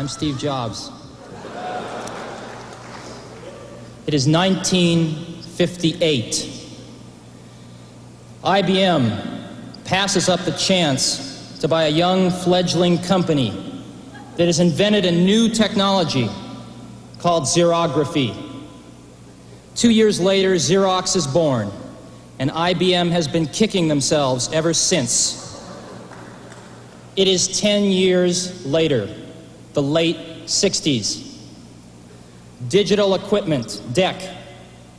I'm Steve Jobs. It is 1958. IBM passes up the chance to buy a young fledgling company that has invented a new technology called xerography. 2 years later, Xerox is born, and IBM has been kicking themselves ever since. It is 10 years later, the late 60s. Digital Equipment, DEC,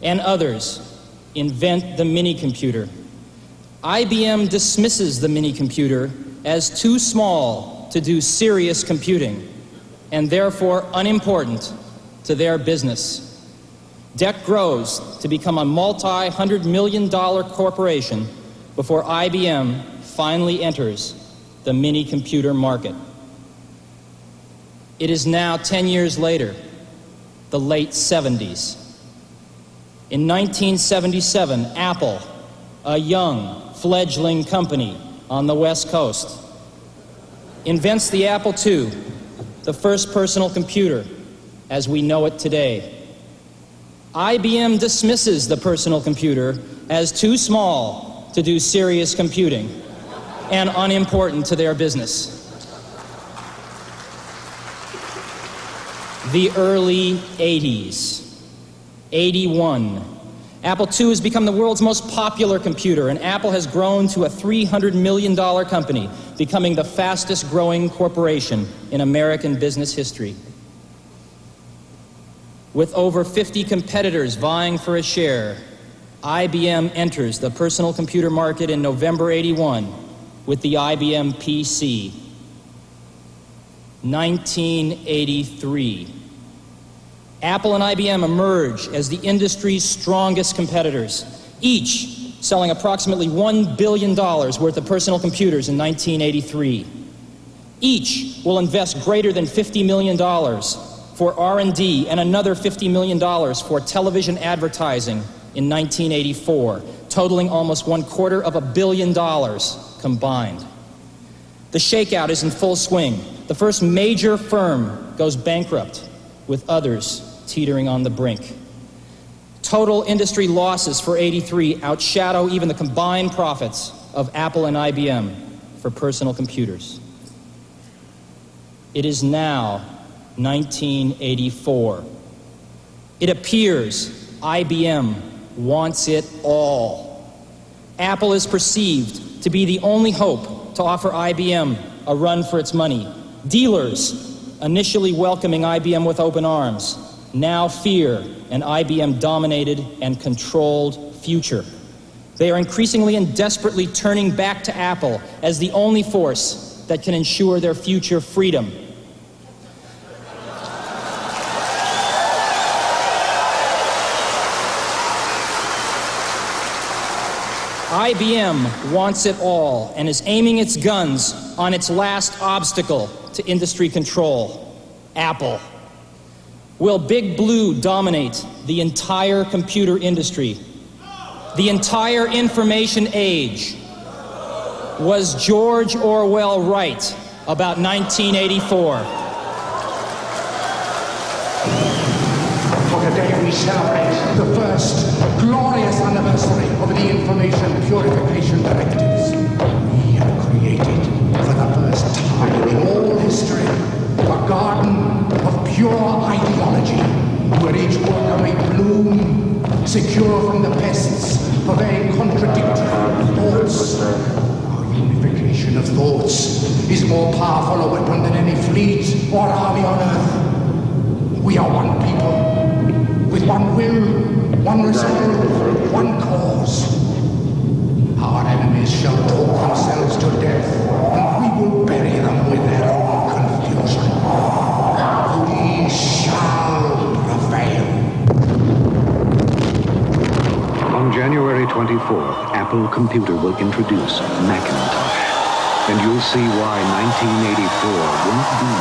and others invent the mini-computer. IBM dismisses the mini-computer as too small to do serious computing, and therefore unimportant to their business. DEC grows to become a multi-hundred-million-dollar corporation before IBM finally enters the mini-computer market. It is now 10 years later, the late 70s. In 1977, Apple, a young, fledgling company on the West Coast, invents the Apple II, the first personal computer as we know it today. IBM dismisses the personal computer as too small to do serious computing and unimportant to their business. The early 80s. 81. Apple II has become the world's most popular computer, and Apple has grown to a $300 million company, becoming the fastest growing corporation in American business history. With over 50 competitors vying for a share, IBM enters the personal computer market in November 81 with the IBM PC. 1983. Apple and IBM emerge as the industry's strongest competitors, each selling approximately $1 billion worth of personal computers in 1983. Each will invest greater than $50 million for R&D and another $50 million for television advertising in 1984, totaling almost $250 million combined. The shakeout is in full swing. The first major firm goes bankrupt, with others teetering on the brink. Total industry losses for 83 outshadow even the combined profits of Apple and IBM for personal computers. It is now 1984. It appears IBM wants it all. Apple is perceived to be the only hope to offer IBM a run for its money. Dealers, initially welcoming IBM with open arms, now fear an IBM-dominated and controlled future. They are increasingly and desperately turning back to Apple as the only force that can ensure their future freedom. IBM wants it all and is aiming its guns on its last obstacle to industry control, Apple. Will Big Blue dominate the entire computer industry? The entire information age? Was George Orwell right about 1984? For today we celebrate the first glorious anniversary of the Information Purification Directives. We have created, for the first time in all history, a garden of pure ideology, where each worker may bloom, secure from the pests of very contradictory thoughts. Our unification of thoughts is more powerful a weapon than any fleet or army on earth. We are one people, with one will, one resolve, one cause. Our enemies shall talk themselves to death, and we will bury them with their own confusion. We shall prevail. On January 24th, Apple Computer will introduce Macintosh. And you'll see why 1984 won't be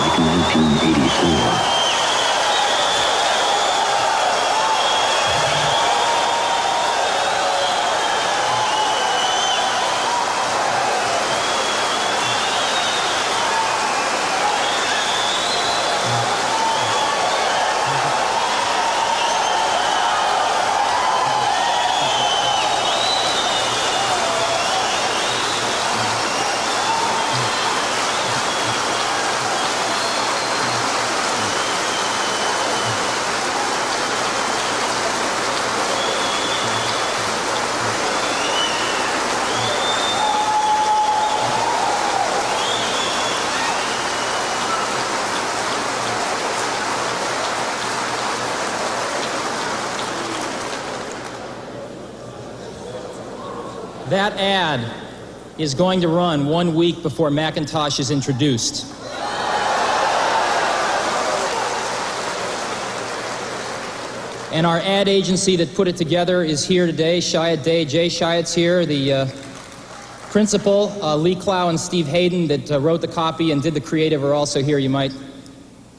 like 1984. That ad is going to run 1 week before Macintosh is introduced. And our ad agency that put it together is here today. Chiat Day, Jay Chiat's here. The principal, Lee Clow and Steve Hayden, that wrote the copy and did the creative, are also here.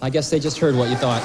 I guess they just heard what you thought.